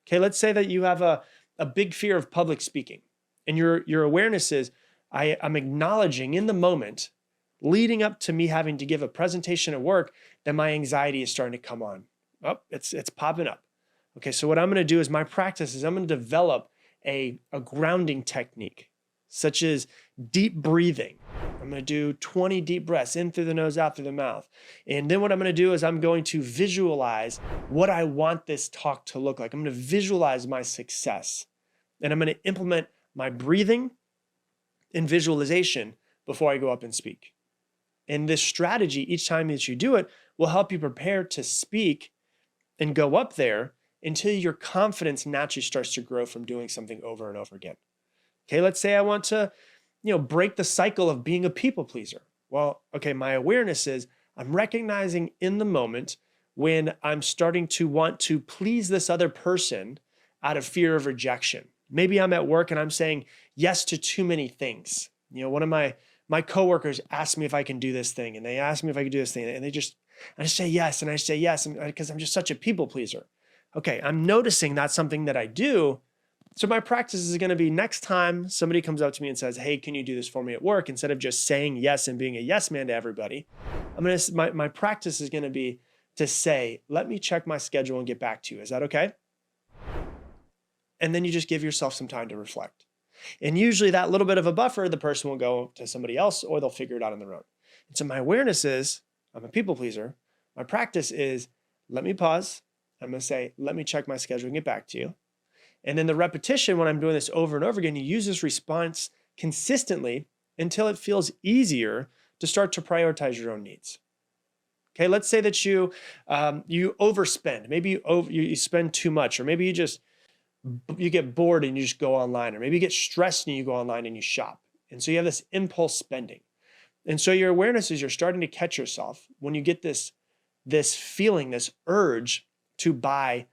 Okay, let's say that you have a big fear of public speaking, and your awareness is I'm acknowledging in the moment leading up to me having to give a presentation at work that my anxiety is starting to come on. Oh, it's popping up. Okay, so what I'm going to do is my practice is I'm going to develop a grounding technique, such as deep breathing. I'm going to do 20 deep breaths in through the nose, out through the mouth. And then what I'm going to do is I'm going to visualize what I want this talk to look like. I'm going to visualize my success. And I'm going to implement my breathing and visualization before I go up and speak. And this strategy, each time that you do it, will help you prepare to speak and go up there until your confidence naturally starts to grow from doing something over and over again. Okay, let's say I want to, break the cycle of being a people pleaser. Well, okay, my awareness is I'm recognizing in the moment when I'm starting to want to please this other person out of fear of rejection. Maybe I'm at work and I'm saying yes to too many things. One of my coworkers asked me if I can do this thing, and they asked me if I could do this thing, and I just say yes, and I say yes, because I'm just such a people pleaser. Okay, I'm noticing that's something that I do. So my practice is going to be next time somebody comes up to me and says, "Hey, can you do this for me at work?" Instead of just saying yes and being a yes man to everybody, my practice is going to be to say, "Let me check my schedule and get back to you. Is that okay?" And then you just give yourself some time to reflect. And usually that little bit of a buffer, the person will go to somebody else or they'll figure it out on their own. And so my awareness is I'm a people pleaser. My practice is let me pause. I'm going to say, let me check my schedule and get back to you. And then the repetition, when I'm doing this over and over again, you use this response consistently until it feels easier to start to prioritize your own needs. Okay, let's say that you overspend. Maybe you spend too much, or maybe you get bored and you just go online, or maybe you get stressed and you go online and you shop. And so you have this impulse spending. And so your awareness is you're starting to catch yourself when you get this feeling, this urge to buy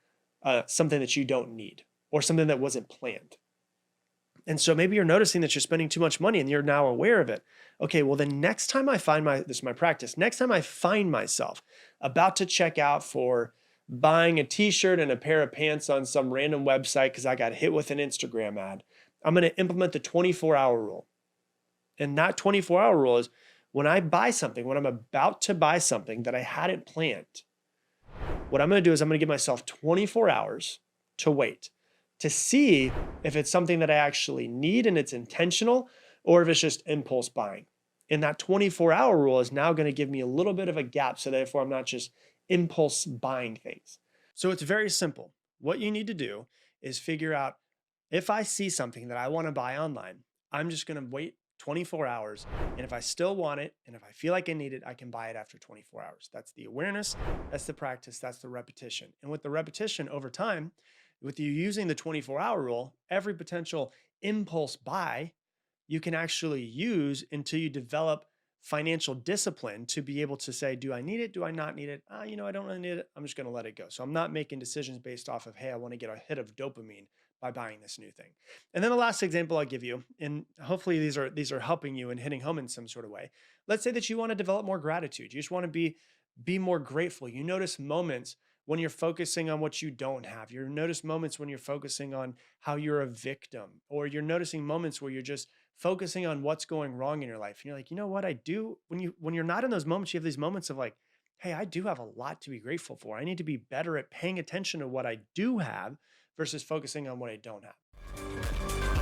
something that you don't need or something that wasn't planned. And so maybe you're noticing that you're spending too much money and you're now aware of it. Okay, well, the next time I find this is my practice. Next time I find myself about to check out for buying a t-shirt and a pair of pants on some random website because I got hit with an Instagram ad, I'm going to implement the 24-hour rule. And that 24-hour rule is when I buy something, when I'm about to buy something that I hadn't planned, what I'm going to do is I'm going to give myself 24 hours to wait to see if it's something that I actually need and it's intentional, or if it's just impulse buying. And that 24-hour rule is now going to give me a little bit of a gap, so therefore I'm not just impulse buying things. So it's very simple. What you need to do is figure out if I see something that I want to buy online, I'm just going to wait 24 hours. And if I still want it, and if I feel like I need it, I can buy it after 24 hours. That's the awareness, that's the practice, that's the repetition. And with the repetition over time, with you using the 24-hour rule, every potential impulse buy you can actually use until you develop financial discipline to be able to say, do I need it? Do I not need it? I don't really need it. I'm just going to let it go. So I'm not making decisions based off of, hey, I want to get a hit of dopamine by buying this new thing. And then the last example I'll give you, and hopefully these are helping you and hitting home in some sort of way. Let's say that you want to develop more gratitude. You just want to be more grateful. You notice moments when you're focusing on what you don't have. You notice moments when you're focusing on how you're a victim, or you're noticing moments where you're just focusing on what's going wrong in your life. And you're like, you know what I do when you're not in those moments, you have these moments of like, hey, I do have a lot to be grateful for. I need to be better at paying attention to what I do have versus focusing on what I don't have.